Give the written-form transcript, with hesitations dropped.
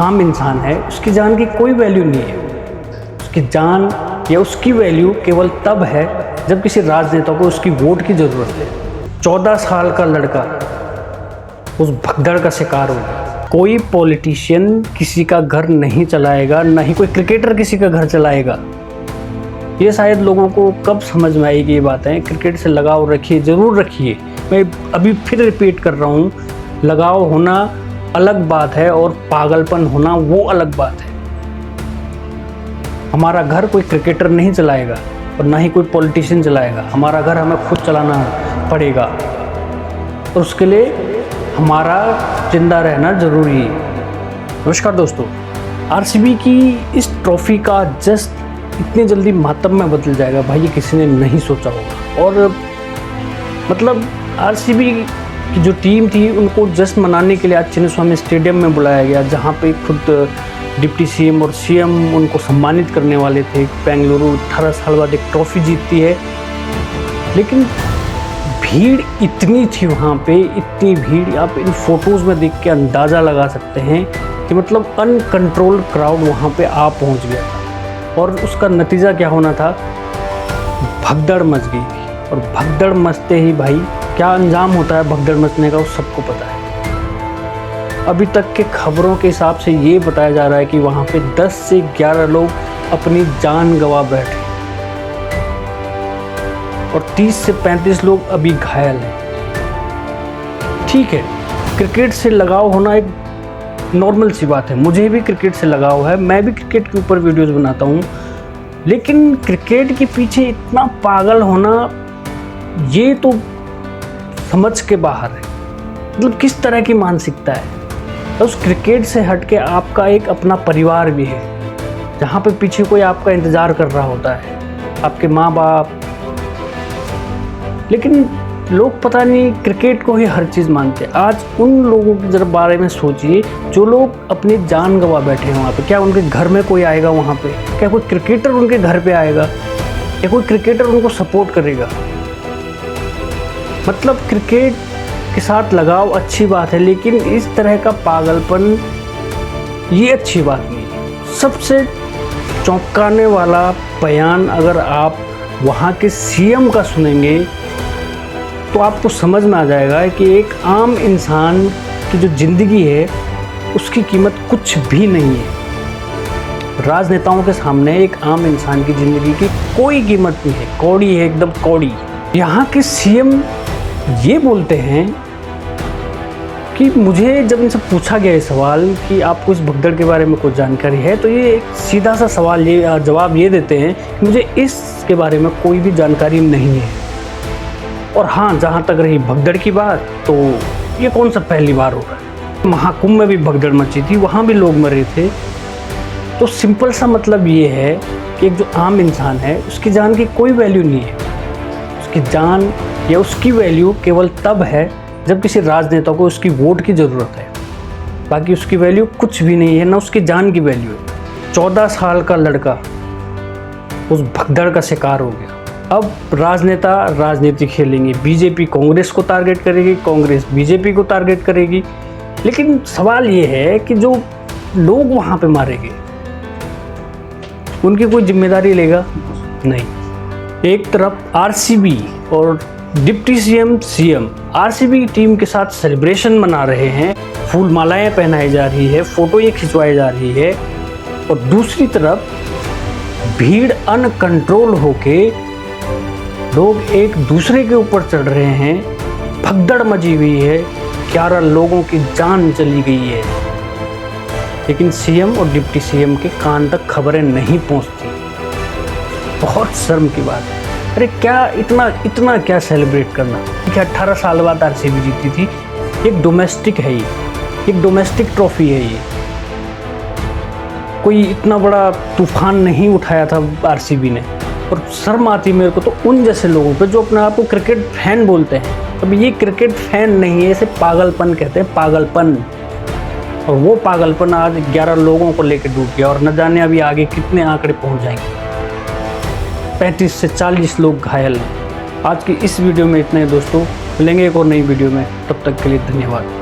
आम इंसान है, उसकी जान की कोई वैल्यू नहीं है। उसकी जान या उसकी वैल्यू केवल तब है जब किसी राजनेता को उसकी वोट की ज़रूरत है। 14 साल का लड़का उस भगदड़ का शिकार हो गया। कोई पॉलिटिशियन किसी का घर नहीं चलाएगा, ना ही कोई क्रिकेटर किसी का घर चलाएगा। ये शायद लोगों को कब समझ में आएगी ये बातें। क्रिकेट से लगाव रखिए, ज़रूर रखिए। मैं अभी फिर रिपीट कर रहा हूँ, लगाव होना अलग बात है और पागलपन होना वो अलग बात है। हमारा घर कोई क्रिकेटर नहीं चलाएगा और ना ही कोई पॉलिटिशियन चलाएगा। हमारा घर हमें खुद चलाना पड़ेगा और उसके लिए हमारा जिंदा रहना ज़रूरी है। नमस्कार दोस्तों, आरसीबी की इस ट्रॉफी का जस्ट इतनी जल्दी मातम में बदल जाएगा भाई, ये किसी ने नहीं सोचा होगा। और मतलब आरसीबी की जो टीम थी उनको जश्न मनाने के लिए आज चिन्नस्वामी स्टेडियम में बुलाया गया, जहाँ पे खुद डिप्टी सीएम और सीएम उनको सम्मानित करने वाले थे। बेंगलुरु 18 साल बाद एक ट्रॉफी जीतती है, लेकिन भीड़ इतनी थी वहाँ पे, इतनी भीड़ आप इन फोटोज़ में देख के अंदाज़ा लगा सकते हैं कि मतलब अनकंट्रोल्ड क्राउड वहाँ पे आ पहुँच गया था। और उसका नतीजा क्या होना था, भगदड़ मच गई थी। और भगदड़ मचते ही भाई क्या अंजाम होता है भगदड़ मचने का, वो सबको पता है। अभी तक के खबरों के हिसाब से ये बताया जा रहा है कि वहाँ पे 10 से 11 लोग अपनी जान गंवा बैठे और 30 से 35 लोग अभी घायल हैं। ठीक है, क्रिकेट से लगाव होना एक नॉर्मल सी बात है। मुझे भी क्रिकेट से लगाव है, मैं भी क्रिकेट के ऊपर वीडियोस बनाता हूँ, लेकिन क्रिकेट के पीछे इतना पागल होना ये तो समझ के बाहर है। मतलब किस तरह की मानसिकता है। उस क्रिकेट से हट के आपका एक अपना परिवार भी है, जहाँ पे पीछे कोई आपका इंतज़ार कर रहा होता है, आपके माँ बाप। लेकिन लोग पता नहीं क्रिकेट को ही हर चीज़ मानते हैं। आज उन लोगों के जरा बारे में सोचिए जो लोग अपनी जान गंवा बैठे हैं वहाँ पे। क्या उनके घर में कोई आएगा वहाँ पे? क्या कोई क्रिकेटर उनके घर पे आएगा? या कोई क्रिकेटर उनको सपोर्ट करेगा? मतलब क्रिकेट के साथ लगाव अच्छी बात है, लेकिन इस तरह का पागलपन ये अच्छी बात नहीं है। सबसे चौंकाने वाला बयान अगर आप वहाँ के सीएम का सुनेंगे तो आपको समझ में आ जाएगा कि एक आम इंसान की जो ज़िंदगी है उसकी कीमत कुछ भी नहीं है। राजनेताओं के सामने एक आम इंसान की ज़िंदगी की कोई कीमत नहीं है, कौड़ी है, एकदम कौड़ी। यहाँ के सीएम ये बोलते हैं कि मुझे जब इनसे पूछा गया ये सवाल कि आपको इस भगदड़ के बारे में कुछ जानकारी है, तो ये एक सीधा सा सवाल ये जवाब ये देते हैं कि मुझे इसके बारे में कोई भी जानकारी नहीं है। और हाँ, जहाँ तक रही भगदड़ की बात, तो ये कौन सा पहली बार हो रहा है। महाकुंभ में भी भगदड़ मची थी, वहाँ भी लोग मरे थे। तो सिंपल सा मतलब ये है कि एक जो आम इंसान है उसकी जान की कोई वैल्यू नहीं है। उसकी जान या उसकी वैल्यू केवल तब है जब किसी राजनेता को उसकी वोट की ज़रूरत है। बाकी उसकी वैल्यू कुछ भी नहीं है, ना उसकी जान की वैल्यू है। 14 साल का लड़का उस भगदड़ का शिकार हो गया। अब राजनेता राजनीति खेलेंगे, बीजेपी कांग्रेस को टारगेट करेगी, कांग्रेस बीजेपी को टारगेट करेगी। लेकिन सवाल ये है कि जो लोग वहाँ पे मारे गए उनकी कोई जिम्मेदारी लेगा? नहीं। एक तरफ आरसीबी और डिप्टी सीएम आरसीबी की टीम के साथ सेलिब्रेशन मना रहे हैं, फूल मालाएं पहनाई जा रही है, फोटो ये खिंचवाई जा रही है, और दूसरी तरफ भीड़ अनकंट्रोल होके लोग एक दूसरे के ऊपर चढ़ रहे हैं। भगदड़ मची हुई है, 11 लोगों की जान चली गई है, लेकिन सीएम और डिप्टी सीएम के कान तक खबरें नहीं पहुंचती। बहुत शर्म की बात है। अरे क्या इतना क्या सेलिब्रेट करना। ठीक है, 18 साल बाद आरसीबी जीती थी, एक डोमेस्टिक है, ये एक डोमेस्टिक ट्रॉफी है। ये कोई इतना बड़ा तूफान नहीं उठाया था आरसीबी ने। और शर्म आती मेरे को तो उन जैसे लोगों पे जो अपने आप को क्रिकेट फैन बोलते हैं। अब ये क्रिकेट फैन नहीं है, इसे पागलपन कहते हैं, पागलपन। और वो पागलपन आज 11 लोगों को लेकर डूब गया और न जाने अभी आगे कितने आंकड़े पहुंच जाएंगे। 35 से 40 लोग घायल हैं। आज की इस वीडियो में इतना ही दोस्तों, मिलेंगे एक और नई वीडियो में, तब तक के लिए धन्यवाद।